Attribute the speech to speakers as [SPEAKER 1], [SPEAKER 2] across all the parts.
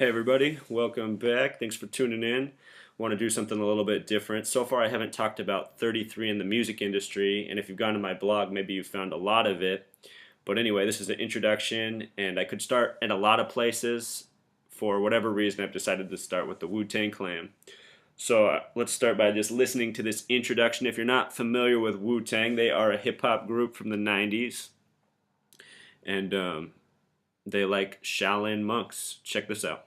[SPEAKER 1] Hey everybody, welcome back. Thanks for tuning in. Want to do something a little bit different. So far I haven't talked about 33 in the music industry, and if you've gone to my blog, maybe you've found a lot of it. But anyway, this is an introduction, and I could start at a lot of places. For whatever reason, I've decided to start with the Wu-Tang Clan. So let's start by just listening to this introduction. If you're not familiar with Wu-Tang, they are a hip-hop group from the 90s, and they like Shaolin monks. Check this out.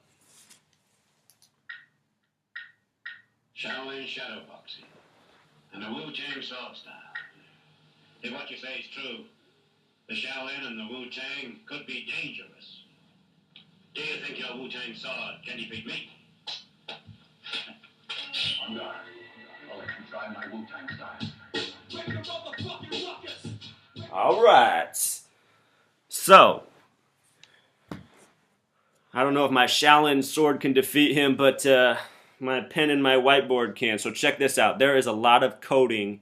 [SPEAKER 2] Shaolin shadowboxing, and the Wu-Tang sword style. If what you say is true, the Shaolin and the Wu-Tang could be dangerous. Do you think your Wu-Tang sword can defeat me? On guard. I'll let you try my Wu-Tang style.
[SPEAKER 1] All right. So, I don't know if my Shaolin sword can defeat him, but my pen and my whiteboard can. So check this out. There is a lot of coding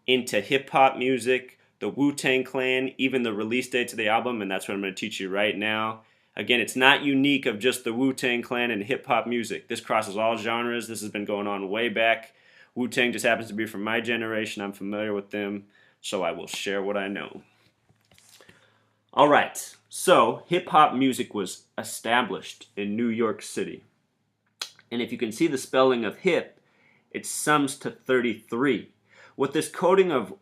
[SPEAKER 1] into hip-hop music, the Wu-Tang Clan, even the release dates of the album, and that's what I'm going to teach you right now. Again, it's not unique of just the Wu-Tang Clan and hip-hop music. This crosses all genres. This has been going on way back. Wu-Tang just happens to be from my generation. I'm familiar with them, so I will share what I know. All right. So, hip-hop music was established in New York City. And if you can see the spelling of hip, it sums to 33. What this coding of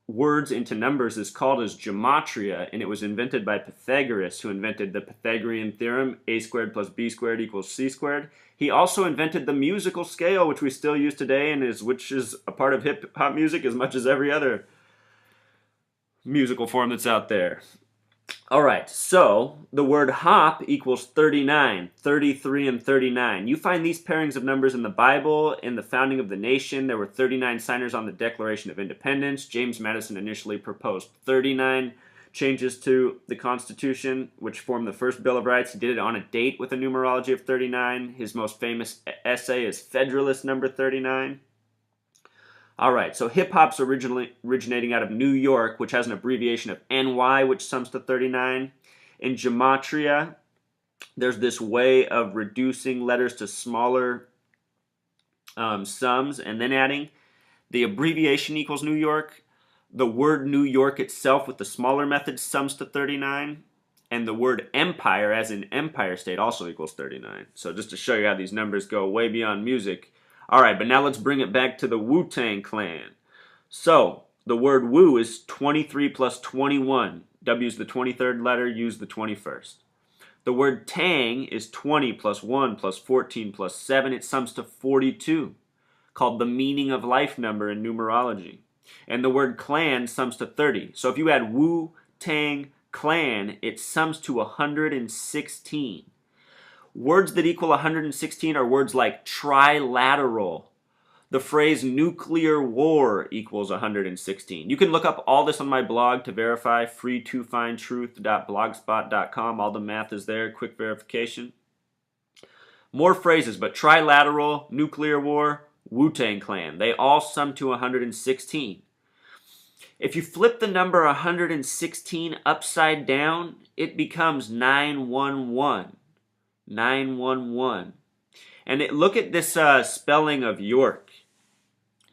[SPEAKER 1] words into numbers is called as gematria, and it was invented by Pythagoras, who invented the Pythagorean theorem, a squared plus b squared equals c squared. He also invented the musical scale, which we still use today, and which is a part of hip-hop music as much as every other musical form that's out there. All right, so the word hop equals 39, 33, and 39. You find these pairings of numbers in the Bible. In the founding of the nation, there were 39 signers on the Declaration of Independence. James Madison initially proposed 39 changes to the Constitution, which formed the first Bill of Rights. He did it on a date with a numerology of 39. His most famous essay is Federalist Number 39. All right, so hip-hop's originating out of New York, which has an abbreviation of NY, which sums to 39. In gematria, there's this way of reducing letters to smaller sums and then adding. The abbreviation equals New York. The word New York itself with the smaller method sums to 39. And the word empire, as in Empire State, also equals 39. So just to show you how these numbers go way beyond music. All right, but now let's bring it back to the Wu-Tang Clan. So, the word Wu is 23 plus 21. W is the 23rd letter, U is the 21st. The word Tang is 20 plus 1 plus 14 plus 7. It sums to 42, called the meaning of life number in numerology. And the word clan sums to 30. So if you add Wu-Tang Clan, it sums to 116. Words that equal 116 are words like trilateral. The phrase nuclear war equals 116. You can look up all this on my blog to verify, freetofindtruth.blogspot.com. All the math is there, quick verification. More phrases, but trilateral, nuclear war, Wu-Tang Clan. They all sum to 116. If you flip the number 116 upside down, it becomes 911. 911. And look at this spelling of York.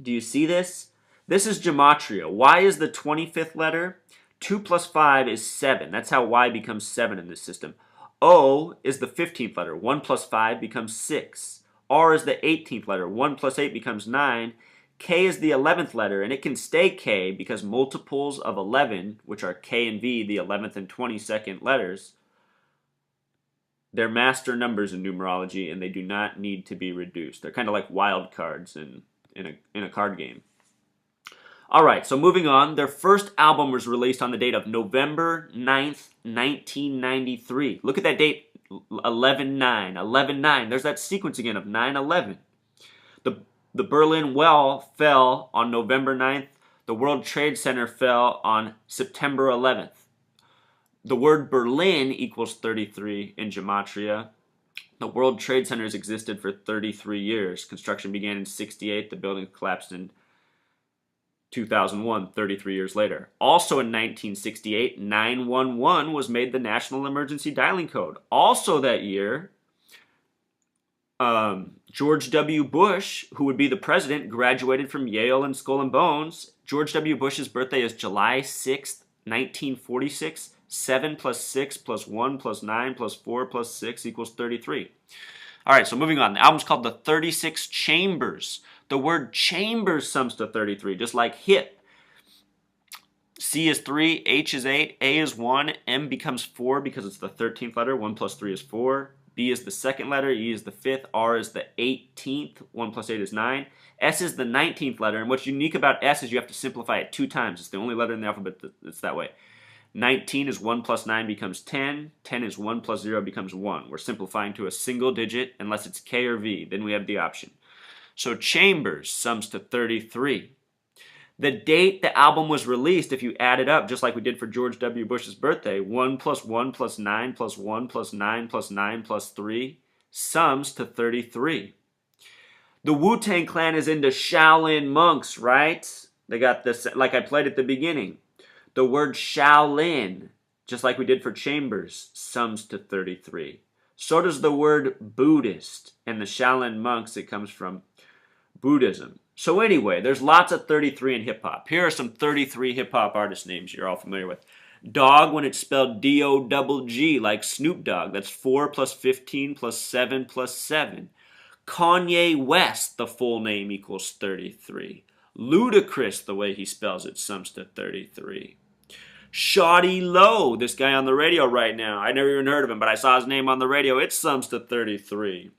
[SPEAKER 1] Do you see this? This is gematria. Y is the 25th letter. 2 plus 5 is 7. That's how Y becomes 7 in this system. O is the 15th letter. 1 plus 5 becomes 6. R is the 18th letter. 1 plus 8 becomes 9. K is the 11th letter, and it can stay K because multiples of 11, which are K and V, the 11th and 22nd letters, they're master numbers in numerology, and they do not need to be reduced. They're kind of like wild cards in a card game. All right, so moving on. Their first album was released on the date of November 9th, 1993. Look at that date, 11-9, 11-9. There's that sequence again of 9/11. The Berlin Wall fell on November 9th. The World Trade Center fell on September 11th. The word Berlin equals 33 in gematria. The World Trade Centers existed for 33 years. Construction began in 68. The building collapsed in 2001, 33 years later. Also in 1968, 911 was made the national emergency dialing code. Also that year, George W. Bush, who would be the president, graduated from Yale and Skull and Bones. George W. Bush's birthday is July 6th, 1946. 7 plus 6 plus 1 plus 9 plus 4 plus 6 equals 33. All right, so moving on. The album's called The 36 Chambers. The word chambers sums to 33, just like hip. C is 3, H is 8, A is 1, M becomes 4 because it's the 13th letter. 1 plus 3 is 4. B is the second letter, E is the 5th, R is the 18th, 1 plus 8 is 9. S is the 19th letter, and what's unique about S is you have to simplify it 2 times. It's the only letter in the alphabet that's that way. 19 is 1 plus 9 becomes 10. 10 is 1 plus 0 becomes 1. We're simplifying to a single digit unless it's K or V. Then we have the option. So Chambers sums to 33. The date the album was released, if you add it up, just like we did for George W. Bush's birthday, 1 plus 1 plus 9 plus 1 plus 9 plus 9 plus 3 sums to 33. The Wu-Tang Clan is into Shaolin monks, right? They got this, like I played at the beginning. The word Shaolin, just like we did for Chambers, sums to 33. So does the word Buddhist, and the Shaolin monks, it comes from Buddhism. So anyway, there's lots of 33 in hip-hop. Here are some 33 hip-hop artist names you're all familiar with. Dog, when it's spelled D-O-double-G, like Snoop Dogg. That's 4 plus 15 plus 7 plus 7. Kanye West, the full name equals 33. Ludacris, the way he spells it, sums to 33. Shawty Low, this guy on the radio right now. I never even heard of him, but I saw his name on the radio. It sums to 33.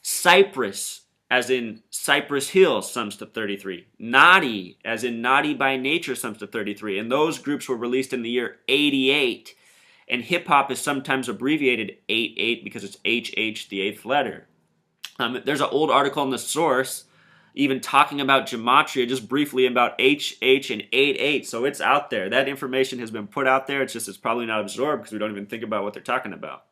[SPEAKER 1] Cypress, as in Cypress Hill, sums to 33. Naughty, as in Naughty by Nature, sums to 33. And those groups were released in the year 88. And hip-hop is sometimes abbreviated 88 because it's HH, the 8th letter. There's an old article in The Source even talking about gematria, just briefly about HH and 88. So it's out there. That information has been put out there. It's just it's probably not absorbed because we don't even think about what they're talking about.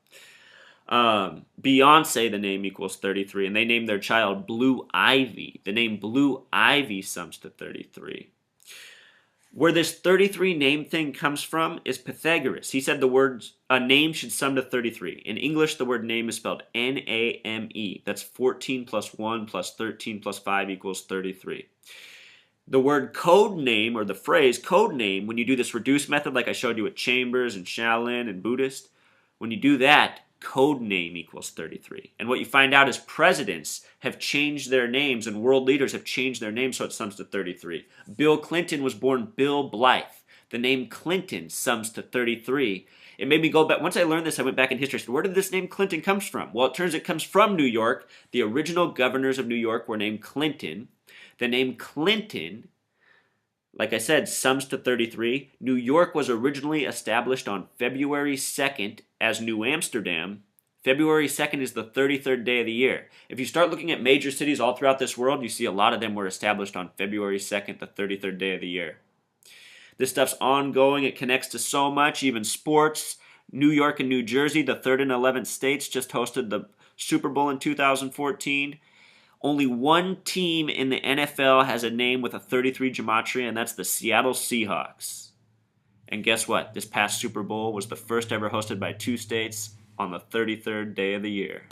[SPEAKER 1] Beyonce, the name equals 33, and they named their child Blue Ivy. The name Blue Ivy sums to 33. Where this 33 name thing comes from is Pythagoras. He said the words a name should sum to 33. In English, the word name is spelled N-A-M-E. That's 14 plus 1 plus 13 plus 5 equals 33. The word code name, or the phrase code name, when you do this reduced method like I showed you with Chambers and Shaolin and Buddhist, when you do that, code name equals 33. And what you find out is presidents have changed their names and world leaders have changed their names so it sums to 33. Bill Clinton was born Bill Blythe. The name Clinton sums to 33. It made me go back. Once I learned this, I went back in history. So where did this name Clinton come from? Well, it turns it comes from New York. The original governors of New York were named Clinton. The name Clinton, like I said, sums to 33. New York was originally established on February 2nd as New Amsterdam. February 2nd is the 33rd day of the year. If you start looking at major cities all throughout this world, you see a lot of them were established on February 2nd, the 33rd day of the year. This stuff's ongoing. It connects to so much, even sports. New York and New Jersey, the 3rd and 11th states, just hosted the Super Bowl in 2014. Only one team in the NFL has a name with a 33 gematria, and that's the Seattle Seahawks. And guess what? This past Super Bowl was the first ever hosted by 2 states on the 33rd day of the year.